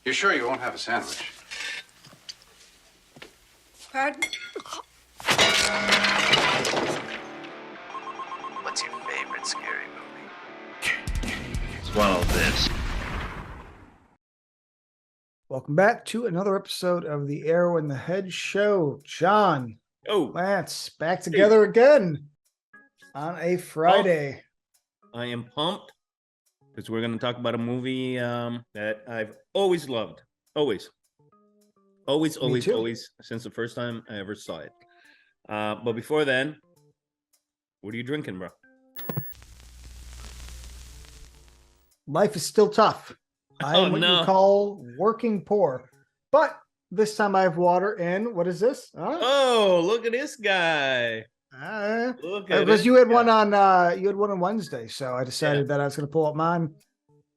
You sure you won't have a sandwich? Pardon? What's your favorite scary movie? Swallow this. Welcome back to another episode of the Arrow in the Head Show. John, Lance, back together again on a Friday. I am pumped because we're going to talk about a movie that I've always loved. Always, since the first time I ever saw it. But before then, what are you drinking, bro? Life is still tough. I am what you call working poor. But this time I have water and what is this? Oh, look at this guy. Because you had one on Wednesday, so I decided that I was going to pull up mine,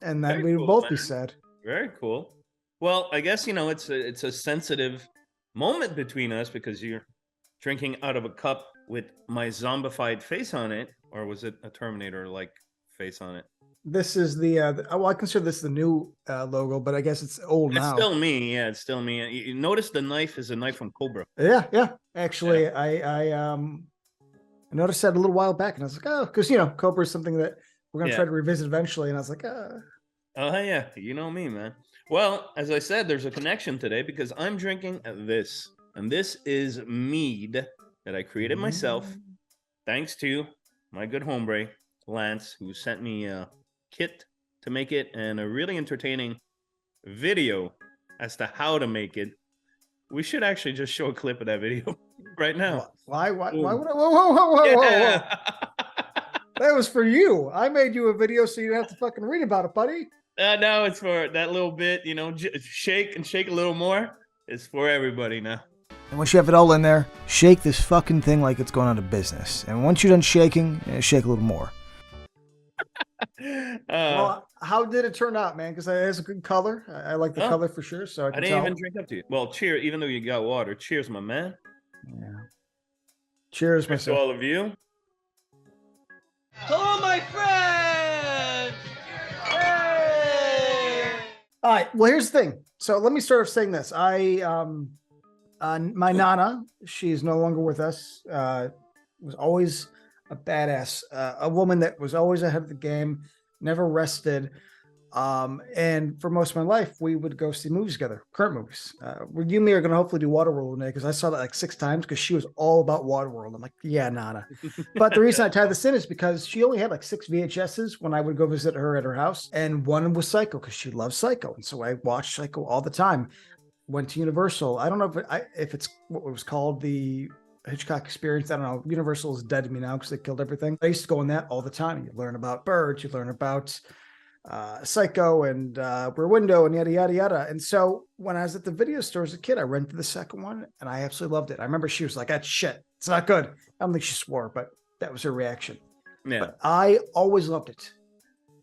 and then we would both be sad. Very cool. Well, I guess it's a sensitive moment between us because you're drinking out of a cup with my zombified face on it, or was it a Terminator-like face on it? This is I consider this the new logo, but I guess it's old now. It's still me. Yeah, it's still me. You notice the knife is a knife from Cobra. Yeah. Actually, I noticed that a little while back, and I was like, oh, because Cobra is something that we're gonna try to revisit eventually, and I was like, oh yeah, you know me, man. Well, as I said, there's a connection today because I'm drinking this, and this is mead that I created myself, thanks to my good hombre Lance, who sent me a kit to make it and a really entertaining video as to how to make it. We should actually just show a clip of that video right now. Why would I? Whoa. That was for you. I made you a video so you don't have to fucking read about it, buddy. No, it's for that little bit, shake a little more. It's for everybody now. And once you have it all in there, shake this fucking thing like it's going out of business. And once you're done shaking, shake a little more. Well, how did it turn out, man? Because it has a good color. I like the color for sure. So I didn't even drink up to you. Well, cheers, even though you got water. Cheers, my man. Yeah. Cheers, to all of you. Hello, my friends! Hey! All right. Well, here's the thing. So let me start off saying this. My Nana, she's no longer with us. Was always a badass, a woman that was always ahead of the game, never rested. And for most of my life, we would go see movies together, current movies. You and me are going to hopefully do Waterworld today because I saw that like 6 times because she was all about Waterworld. I'm like, yeah, Nana. But the reason I tied this in is because she only had like 6 VHSs when I would go visit her at her house. And one was Psycho because she loves Psycho. And so I watched Psycho all the time. Went to Universal. I don't know if it's what was called the Hitchcock experience. I don't know. Universal is dead to me now because they killed everything. I used to go in that all the time. You learn about birds, you learn about Psycho and Rear Window and yada yada yada. And so when I was at the video store as a kid, I rented the second one and I absolutely loved it. I remember she was like, "That's shit. It's not good." I don't think she swore, but that was her reaction. Yeah, but I always loved it.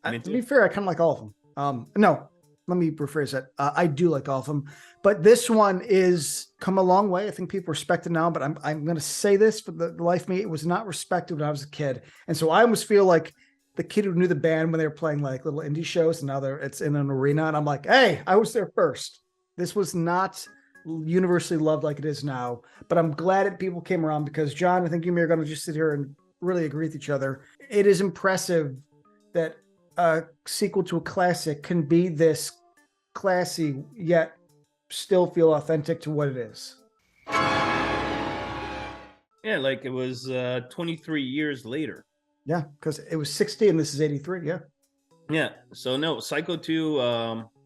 To be fair, I kind of like all of them. No, let me rephrase that. I do like all of them, but this one is come a long way. I think people respect it now, but I'm going to say this for the life of me. It was not respected when I was a kid. And so I almost feel like the kid who knew the band when they were playing like little indie shows and now it's in an arena. And I'm like, hey, I was there first. This was not universally loved like it is now, but I'm glad that people came around because John, I think you and me are going to just sit here and really agree with each other. It is impressive that a sequel to a classic can be this classy yet still feel authentic to what it is. Yeah, like it was 23 years later. Yeah, because it was 60 and this is 83. Yeah. So no, Psycho 2,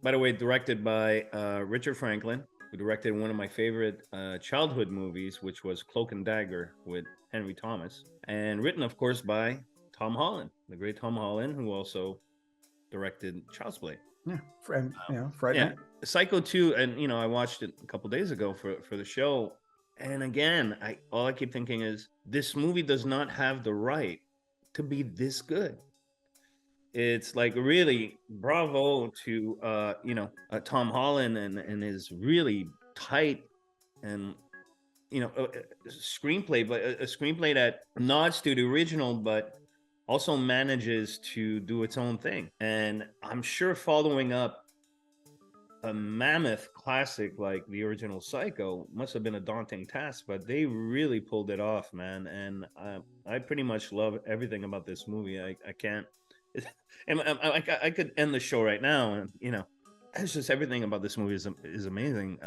by the way, directed by Richard Franklin, who directed one of my favorite childhood movies, which was Cloak and Dagger with Henry Thomas, and written, of course, by Tom Holland, the great Tom Holland, who also directed Child's Play. Yeah, Friday Night. Psycho 2, and I watched it a couple days ago for the show, and again, all I keep thinking is this movie does not have the right to be this good. It's like really bravo to Tom Holland and his really tight and screenplay, but a screenplay that nods to the original, but also manages to do its own thing. And I'm sure following up a mammoth classic like the original Psycho must have been a daunting task, but they really pulled it off, man. And I pretty much love everything about this movie. I can't. And I could end the show right now, and it's just everything about this movie is amazing.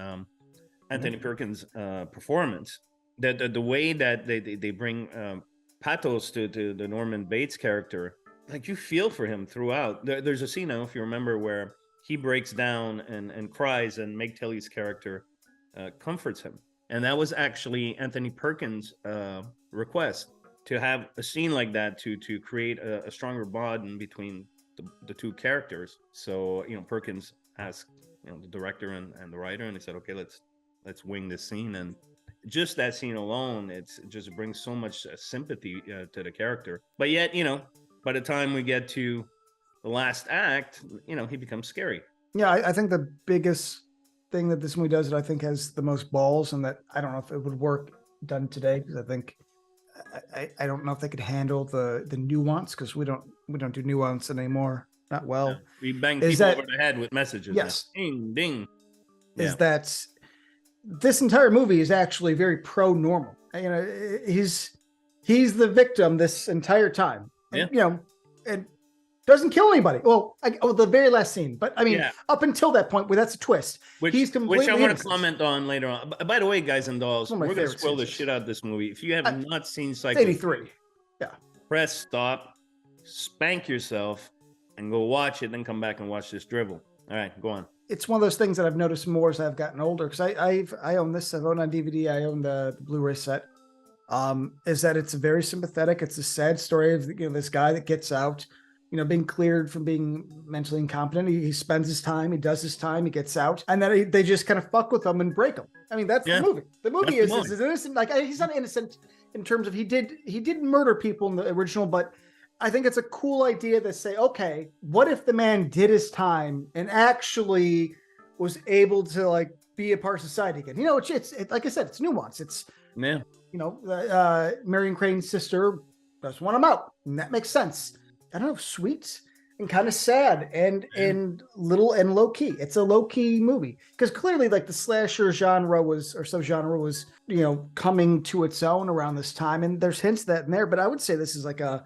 Anthony Perkins' performance, the way that they bring pathos to the Norman Bates character, like you feel for him throughout. There's a scene, I don't know if you remember, where he breaks down and cries, and Meg Tilly's character comforts him, and that was actually Anthony Perkins' request, to have a scene like that to create a stronger bond between the two characters. So Perkins asked the director and the writer, and they said, okay, let's wing this scene. And just that scene alone, it just brings so much sympathy to the character. But yet, by the time we get to the last act, he becomes scary. Yeah, I think the biggest thing that this movie does that I think has the most balls, and that I don't know if it would work done today, because I think I don't know if they could handle the nuance, because we don't do nuance anymore. Not well. Yeah. We bang people over the head with messages. Yes. Now. Ding, ding. Is that this entire movie is actually very pro-normal. He's the victim this entire time. And, and doesn't kill anybody. Well, the very last scene. But I mean, up until that point, where that's a twist. He's completely which I want to comment on later on. By the way, guys and dolls, we're going to spoil the shit out of this movie. If you have not seen Psycho 83. Yeah. Press stop, spank yourself, and go watch it, then come back and watch this dribble. All right, go on. It's one of those things that I've noticed more as I've gotten older, because I own this. I've owned on DVD. I own the Blu-ray set. Is that it's very sympathetic. It's a sad story of this guy that gets out, being cleared from being mentally incompetent. He spends his time, he does his time, he gets out, and then they just kind of fuck with him and break him. I mean, that's the movie. The movie is innocent. Like, he's not innocent in terms of he did murder people in the original, but I think it's a cool idea to say, okay, what if the man did his time and actually was able to like be a part of society again? It's like I said, it's nuance. It's Marion Crane's sister doesn't want him out, and that makes sense. I don't know, sweet and kind of sad and little and low key. It's a low key movie, because clearly, like, the slasher genre was, or subgenre was, coming to its own around this time, and there's hints of that in there. But I would say this is like a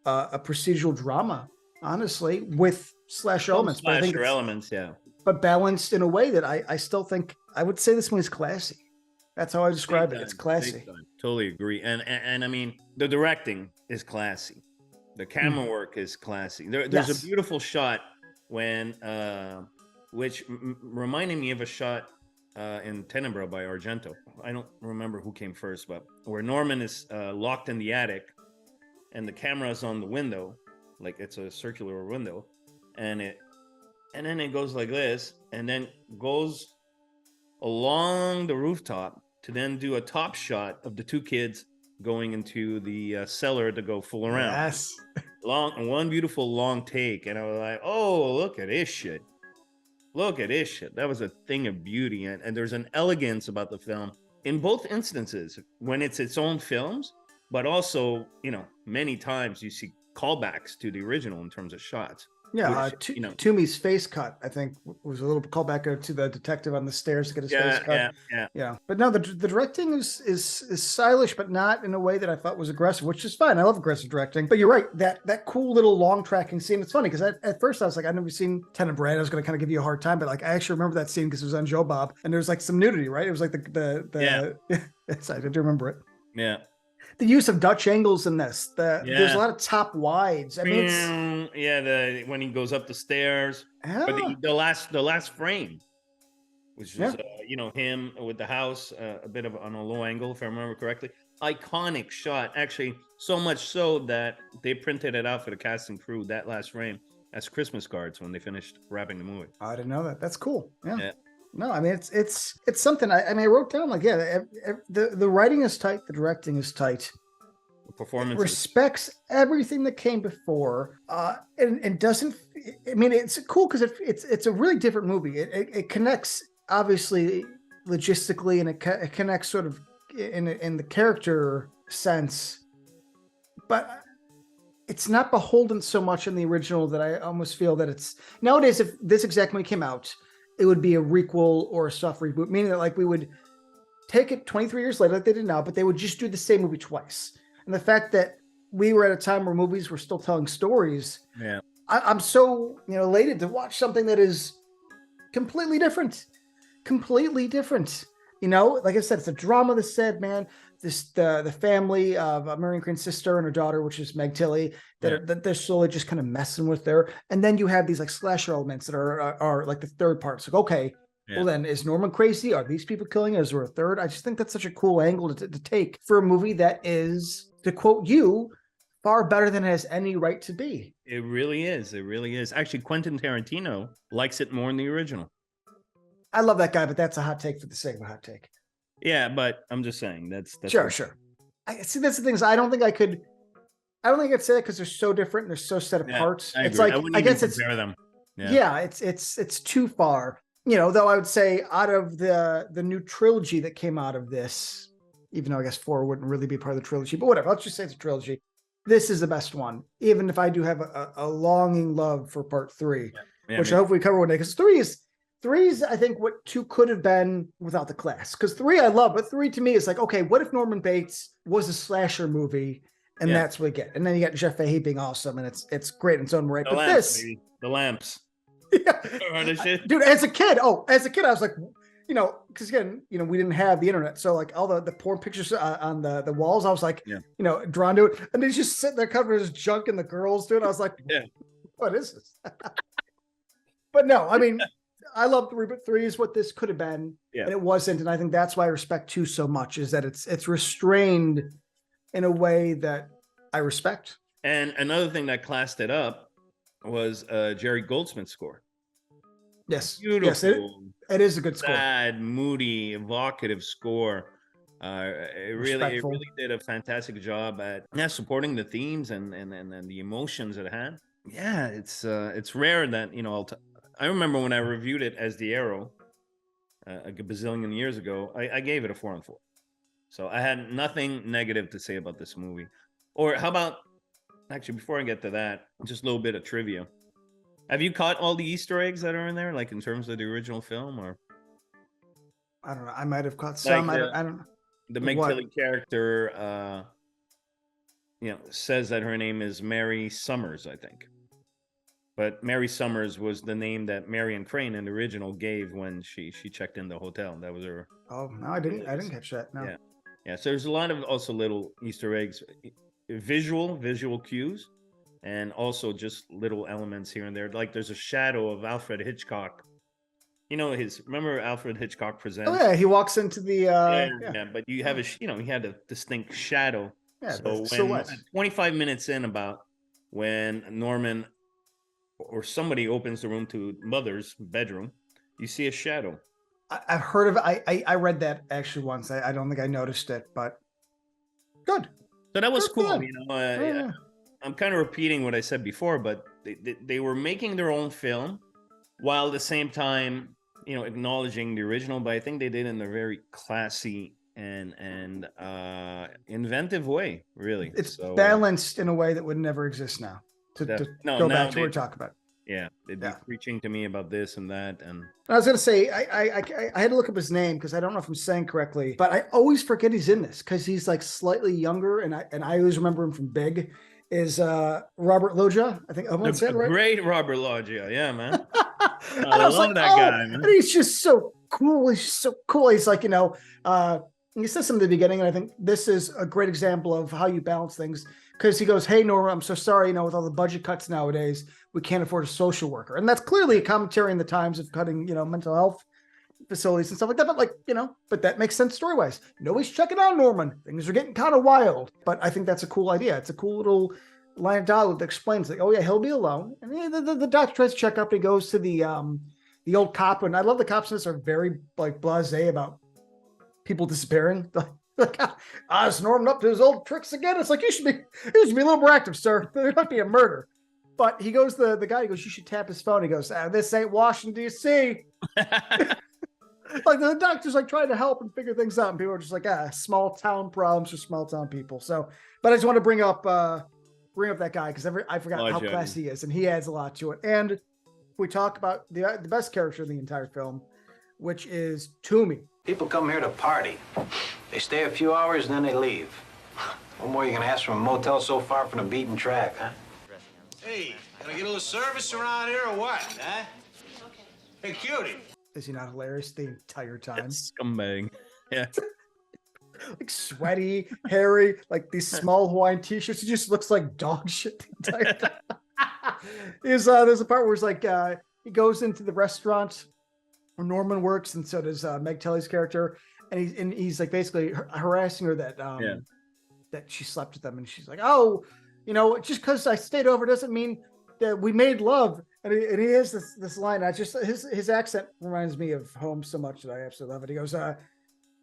procedural drama, honestly, with slasher elements. But I think elements, but balanced in a way that I still think I would say this one is classy. That's how I describe it. It's classy. Totally agree. And I mean, the directing is classy. The camera work is classy. There's a beautiful shot when, which reminded me of a shot in Tenebra by Argento. I don't remember who came first, but where Norman is locked in the attic, and the camera is on the window, like it's a circular window, and then it goes like this, and then goes along the rooftop to then do a top shot of the two kids going into the cellar to go fool around. Yes. One beautiful long take, and I was like, oh, look at this shit. Look at this shit. That was a thing of beauty, and there's an elegance about the film in both instances when it's its own films, but also, many times you see callbacks to the original in terms of shots. Yeah, Toomey's face cut, I think, was a little callback to the detective on the stairs to get his face cut. Yeah. But no, the directing is stylish, but not in a way that I thought was aggressive, which is fine. I love aggressive directing. But you're right, that cool little long tracking scene. It's funny because at first I was like, I've never seen Tenebra. I was going to kind of give you a hard time, but like I actually remember that scene because it was on Joe Bob, and there was like some nudity, right? It was like yes, I do remember it. Yeah. The use of Dutch angles in this. There's a lot of top wides. I mean, when he goes up the stairs. Yeah. Or the last frame, which is him with the house, a bit of on a low angle, if I remember correctly. Iconic shot, actually, so much so that they printed it out for the cast and crew, that last frame, as Christmas cards when they finished wrapping the movie. I didn't know that. That's cool. Yeah. No, I mean it's something. I wrote down like the writing is tight, the directing is tight, the performance respects everything that came before, and doesn't. I mean, it's cool because it's a really different movie. It connects obviously logistically, and it connects sort of in the character sense, but it's not beholden so much in the original that I almost feel that it's nowadays. If this exact movie came out, it would be a requel or a soft reboot, meaning that like we would take it 23 years later like they did now, but they would just do the same movie twice. And the fact that we were at a time where movies were still telling stories. Yeah. I'm so, elated to watch something that is completely different. Like I said, it's a drama that's said, man, the family of Marion Crane's sister and her daughter, which is Meg Tilly, that they're slowly just kind of messing with there. And then you have these like slasher elements that are like the third part. It's like, okay, well then is Norman crazy? Are these people killing? Is there a third? I just think that's such a cool angle to take for a movie that is, to quote you, far better than it has any right to be. It really is. It really is. Actually, Quentin Tarantino likes it more than the original. I love that guy, but that's a hot take for the sake of a hot take. Yeah, but I'm just saying that's sure. I see. That's the thing is, I don't think I could say that because they're so different and they're so set apart. I it's agree. like I guess compare them. Yeah, it's too far. Though I would say out of the new trilogy that came out of this, even though I guess 4 wouldn't really be part of the trilogy, but whatever. Let's just say it's a trilogy. This is the best one, even if I do have a longing love for part 3, which I hope we cover one day. Because 3 is, I think, what 2 could have been without the class. Because 3 I love, but 3 to me is like, okay, what if Norman Bates was a slasher movie, and that's what we get, and then you got Jeff Fahey being awesome, and it's great in its own right. The lamps. Yeah. Dude, as a kid, I was like, because again, we didn't have the internet, so like all the porn pictures on the walls, I was like, drawn to it, and he's just sitting there covering his junk and the girls, dude. I was like, what is this? But no, I mean, I love 3, but 3 is what this could have been, and it wasn't, and I think that's why I respect 2 so much, is that it's restrained in a way that I respect. And another thing that classed it up was Jerry Goldsmith's score. Yes. Beautiful. Yes, it is a good score. Sad, moody, evocative score. It really did a fantastic job at supporting the themes and the emotions it had. Yeah, it's rare that I remember when I reviewed it as The Arrow a bazillion years ago. I gave it a 4 on 4. So I had nothing negative to say about this movie. Or how about, actually, before I get to that, just a little bit of trivia. Have you caught all the Easter eggs that are in there, like in terms of the original film, or? I don't know. I might have caught some. I don't know. The Meg Tilly character, says that her name is Mary Summers, I think. But Mary Summers was the name that Marion Crane in the original gave when she checked in the hotel. That was her. Oh no, I didn't catch that. No. Yeah. So there's a lot of also little Easter eggs, visual cues. And also just little elements here and there. Like there's a shadow of Alfred Hitchcock. Remember Alfred Hitchcock Presents? Oh yeah, he walks into the but you have he had a distinct shadow. Yeah, so when 25 minutes in, about when Norman or somebody opens the room to Mother's bedroom, you see a shadow. I've heard of it. I read that actually once. I don't think I noticed it, but good. So that was cool. Yeah. I'm kind of repeating what I said before, but they were making their own film while at the same time, acknowledging the original. But I think they did in a very classy and inventive way, really. It's balanced in a way that would never exist now. To go back to what we're talking about. Yeah, they'd be preaching to me about this and that. And I was going to say, I had to look up his name because I don't know if I'm saying correctly, but I always forget he's in this because he's like slightly younger, and I always remember him from Big. Is Robert Loggia? I think I said right. Great Robert Loggia, yeah, man. I was like, that guy, man. And he's just so cool. He's so cool. He's like, he says something at the beginning, and I think this is a great example of how you balance things. Because he goes, "Hey, Nora, I'm so sorry. with all the budget cuts nowadays, we can't afford a social worker," and that's clearly a commentary in the times of cutting, mental health facilities and stuff like that. But but that makes sense story wise. Nobody's checking out Norman. Things are getting kind of wild. But I think that's a cool idea. It's a cool little line of dialogue that explains like, oh yeah, he'll be alone. And the doctor tries to check up. And he goes to the old cop, and I love the cops in this are very like blasé about people disappearing. Like, is Norman up to his old tricks again? It's like you should be a little more active, sir. There might be a murder. But he goes, the guy, he goes, you should tap his phone. He goes, this ain't Washington, D.C. Like the doctor's like trying to help and figure things out, and people are just like, small town problems for small town people. So, but I just want to bring up that guy because I forgot how classy he is, and he adds a lot to it. And we talk about the best character in the entire film, which is Toomey. People come here to party. They stay a few hours and then they leave. What more are you gonna ask from a motel so far from the beaten track, huh? Hey, can I get a little service around here or what, huh? Hey, cutie. Is he not hilarious the entire time? Scumbag. Yeah. Like sweaty, hairy, like these small Hawaiian t-shirts. He just looks like dog shit the entire time. There's a part where it's like he goes into the restaurant where Norman works, and so does Meg Tilly's character, and he's like basically harassing her that that she slept with them, and she's like, oh, just because I stayed over doesn't mean that we made love. And he has this line. I just his accent reminds me of home so much that I absolutely love it. He goes,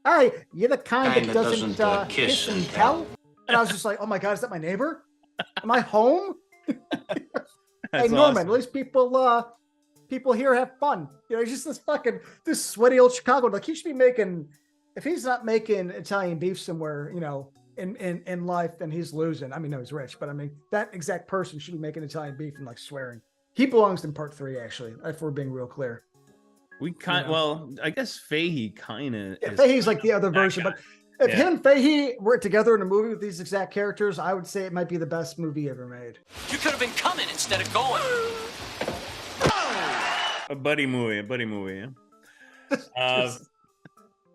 "Hey, you're the kind that doesn't kiss and tell." And I was just like, "Oh my god, is that my neighbor? Am I home?" Hey Norman, awesome. at least people here have fun. He's just this sweaty old Chicago. Like he should be making, if he's not making Italian beef somewhere, in life, then he's losing. I mean, no, he's rich, but I mean that exact person should be making Italian beef and like swearing. He belongs in part 3, actually, if we're being real clear. Well, I guess Fahey kind of. Yeah, Fahey's like the other version, but if him and Fahey were together in a movie with these exact characters, I would say it might be the best movie ever made. You could have been coming instead of going. A buddy movie. Yeah.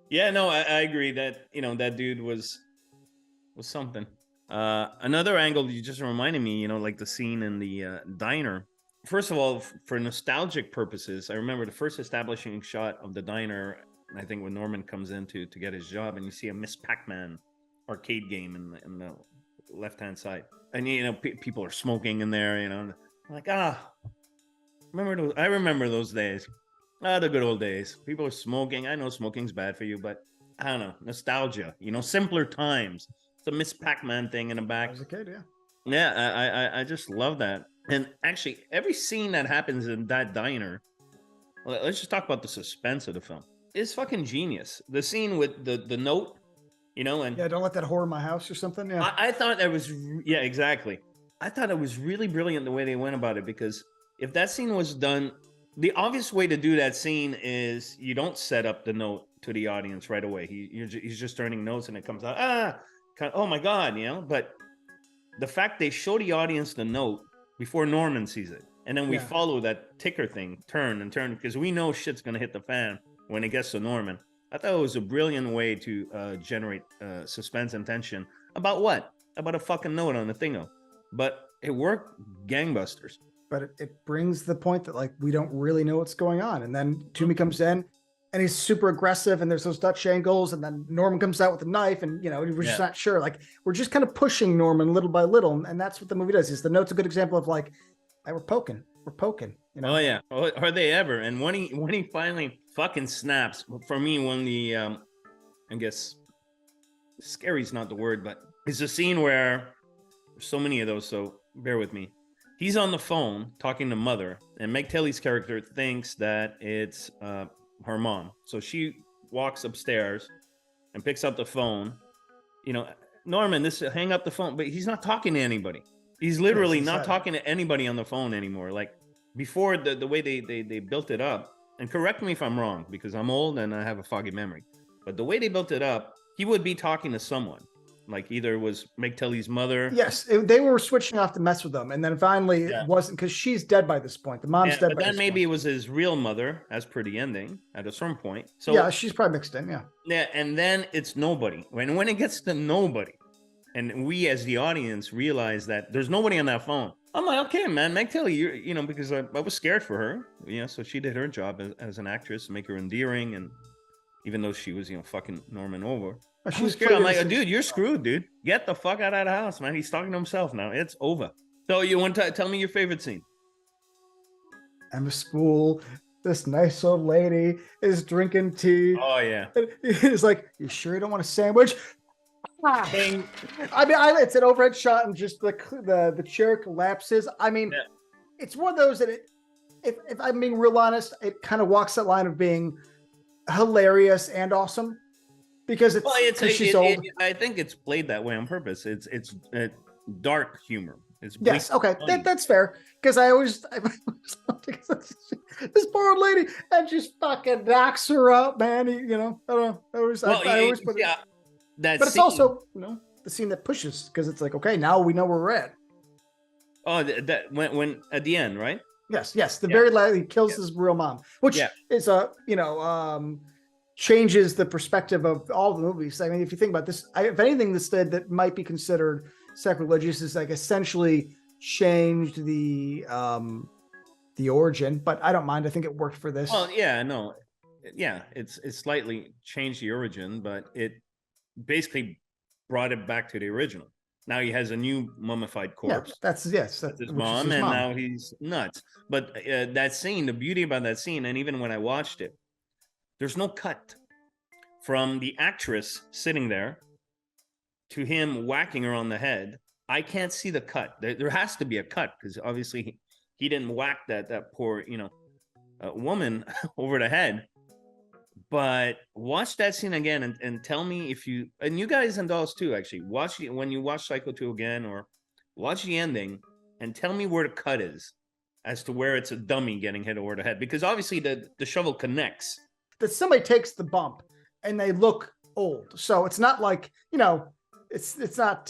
Yeah, no, I agree that that dude was something. Another angle you just reminded me, like the scene in the diner. First of all, for nostalgic purposes, I remember the first establishing shot of the diner. I think when Norman comes in to get his job, and you see a Miss Pac-Man arcade game in the left-hand side, and people are smoking in there. I'm like, I remember those days. The good old days. People are smoking. I know smoking's bad for you, but I don't know, nostalgia. Simpler times. It's a Miss Pac-Man thing in the back. I was a kid, yeah. Yeah, I just love that. And actually, every scene that happens in that diner, let's just talk about the suspense of the film. It's fucking genius. The scene with the note, and don't let that whore in my house or something. Yeah, I thought that was exactly. I thought it was really brilliant the way they went about it, because if that scene was done, the obvious way to do that scene is you don't set up the note to the audience right away. He's just turning notes and it comes out. Oh my god, But the fact they show the audience the note before Norman sees it, and then we follow that ticker thing, turn and turn, because we know shit's gonna hit the fan when it gets to Norman. I thought it was a brilliant way to generate suspense and tension about what? About a fucking note on the thingo. But it worked gangbusters. But it brings the point that like we don't really know what's going on, and then Toomey comes in and he's super aggressive, and there's those Dutch angles, and then Norman comes out with a knife, and we're just not sure. Like we're just kind of pushing Norman little by little, and that's what the movie does. Is the note's a good example of like, hey, we're poking. Oh yeah, are they ever? And when he finally fucking snaps, for me, when the I guess scary's not the word, but it's a scene where there's so many of those. So bear with me. He's on the phone talking to Mother, and Meg Tilly's character thinks that it's her mom. So she walks upstairs and picks up the phone. Norman, hang up the phone, but he's not talking to anybody. He's literally not talking to anybody on the phone anymore. Like before, the way they built it up, and correct me if I'm wrong, because I'm old and I have a foggy memory, but the way they built it up, he would be talking to someone. Like either it was Meg Tilly's mother. Yes, they were switching off to mess with them, and then finally it wasn't, because she's dead by this point. The mom's dead. But then maybe it was his real mother, as per the ending, at a certain point. So yeah, she's probably mixed in. Yeah, and then it's nobody. When it gets to nobody, and we as the audience realize that there's nobody on that phone, I'm like, okay, man, Meg Tilly, because I was scared for her. So she did her job as an actress to make her endearing, and even though she was fucking Norman over. I was scared. I'm like, dude, you're screwed, dude. Get the fuck out of the house, man. He's talking to himself now. It's over. So you want to tell me your favorite scene? Emma Spool, this nice old lady, is drinking tea. Oh yeah. He's like, you sure you don't want a sandwich? I mean, it's an overhead shot, and just the chair collapses. I mean, it's one of those that if I'm being real honest, it kind of walks that line of being hilarious and awesome. Because she's old. I think it's played that way on purpose. It's dark humor, It's Yes, okay, funny. that's fair. Because I always this poor old lady and just fucking knocks her out, man. I don't know. I always put it. yeah, that But it's scene. also, the scene that pushes because it's like, okay, now we know where we're at. Oh, that when at the end, right? Yes, the Yeah. very last he kills his real mom, which Yeah. is changes the perspective of all the movies. I mean, if you think about this, if anything, this that might be considered sacrilegious is like essentially changed the origin, but I don't mind. I think it worked for this. Well, yeah, no, yeah, it's slightly changed the origin, but it basically brought it back to the original. Now he has a new mummified corpse. That's His which is mom, his and mom. now he's nuts. But that scene, the beauty about that scene, and even when I watched it, there's no cut from the actress sitting there to him whacking her on the head. I can't see the cut. There has to be a cut because obviously he didn't whack that poor woman over the head. But watch that scene again and tell me if you, and you guys and dolls too, actually when you watch Psycho 2 again, or watch the ending and tell me where the cut is as to where it's a dummy getting hit over the head, because obviously the shovel connects. That somebody takes the bump and they look old, so it's not like it's not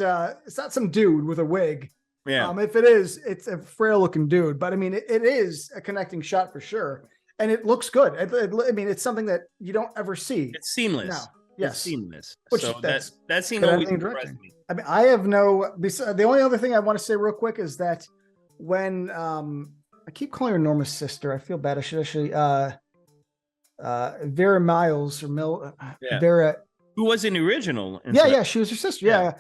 some dude with a wig. Yeah. If it is, it's a frail looking dude, but I mean, it is a connecting shot for sure. And it looks good. I mean, it's something that you don't ever see. It's seamless. No. Yes. It's seamless. Which so that's that scene good always editing and impressed directing. me. I mean, I have the only other thing I want to say real quick is that when I keep calling her Norma's sister, I feel bad. I should actually Vera Miles or Vera. Who was in the original? Yeah, she was her sister. Yeah.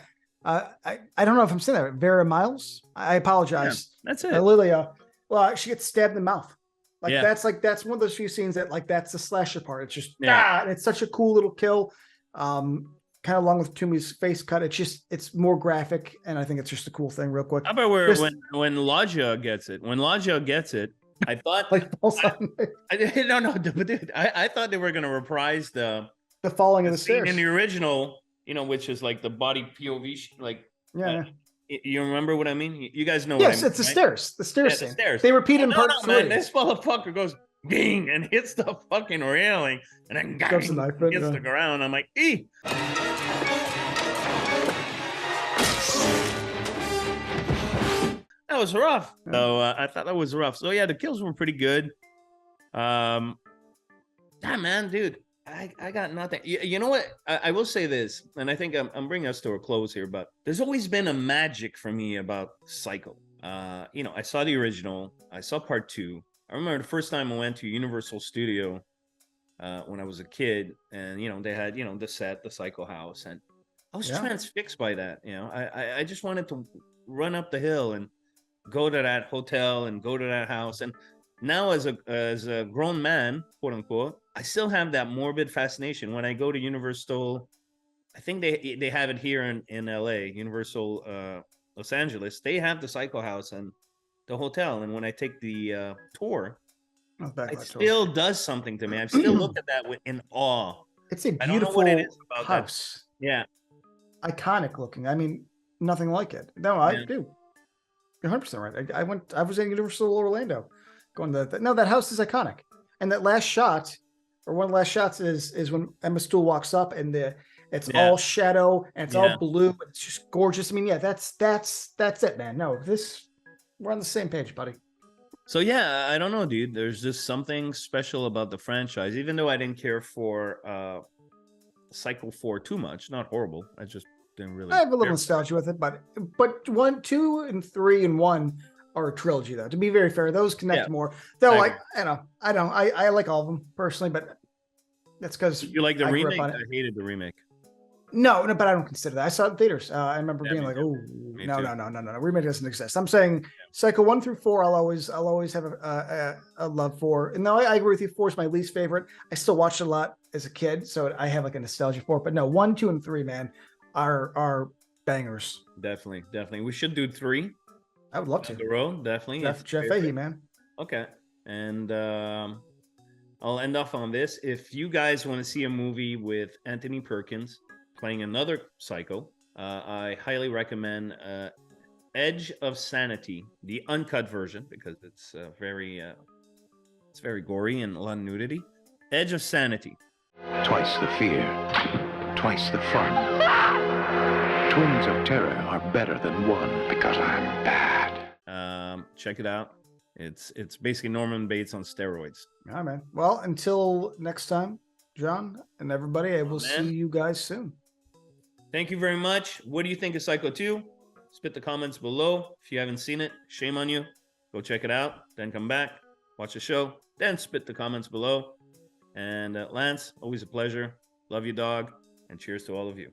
I don't know if I'm saying that. Vera Miles. I apologize. Yeah, that's it. Lilia. Well, she gets stabbed in the mouth. That's one of those few scenes that that's the slasher part. It's just and it's such a cool little kill. Kind of along with Toomey's face cut. It's more graphic, and I think it's just a cool thing. Real quick. How about when Lodgia gets it? When Lodgia gets it, I thought dude, I thought they were gonna reprise the falling of the stairs in the original, which is like the body POV, you remember what I mean? You guys know. Yes, what I mean, it's the stairs. The stairs scene. The stairs. They repeat in part 3. Man, this motherfucker goes ding and hits the fucking railing, and then hits the ground. I'm like, ee. That was rough. So I thought that was rough. So yeah, the kills were pretty good. Man, dude, I got nothing. You know what? I will say this, and I think I'm bringing us to a close here, but there's always been a magic for me about Psycho. I saw the original. I saw part 2. I remember the first time I went to Universal Studio when I was a kid, and they had the set, the Psycho house, and I was transfixed by that. I just wanted to run up the hill and go to that hotel and go to that house. And now as a grown man, quote unquote, I still have that morbid fascination when I go to Universal. I think they have it here in LA, Universal Los Angeles. They have the Psycho house and the hotel. And when I take the tour, it still does something to me. I still look at that in awe. It's a beautiful I don't know what it is about house. That. Yeah. Iconic looking. I mean, nothing like it. No, I do. You're 100% right. I was in Universal Orlando going to that. No, that house is iconic. And that last shot, or one of the last shots is when Emma Stool walks up and it's all shadow and it's all blue. It's just gorgeous. I mean, that's it, man. No, we're on the same page, buddy. So yeah, I don't know, dude. There's just something special about the franchise, even though I didn't care for Psycho 4 too much. Not horrible. I just didn't really. I have a little nostalgia with it, but 1, 2, and 3 and 1 are a trilogy, though. To be very fair, those connect more. Though I like all of them personally, but that's because you like the remake. I hated the remake. No, but I don't consider that. I saw it in theaters. I remember being like, "Oh, no, remake doesn't exist." I'm saying Psycho 1 through 4. I'll always have a love for. And no, I agree with you. 4 is my least favorite. I still watched it a lot as a kid, so I have like a nostalgia for it. But no, 1, 2, and 3, man, are bangers. Definitely. We should do 3. I would love to. The road, definitely. Jeff Fahey, man. Okay, and I'll end off on this. If you guys want to see a movie with Anthony Perkins playing another Psycho, I highly recommend Edge of Sanity, the uncut version, because it's very gory and a lot of nudity. Edge of Sanity. Twice the fear, twice the fun. Twins of terror are better than one because I'm bad. Check it out. It's basically Norman Bates on steroids. All right, man. Well, until next time, John and everybody, I will see you guys soon. Thank you very much. What do you think of Psycho 2? Spit the comments below. If you haven't seen it, shame on you. Go check it out. Then come back, watch the show, then spit the comments below. And Lance, always a pleasure. Love you, dog. And cheers to all of you.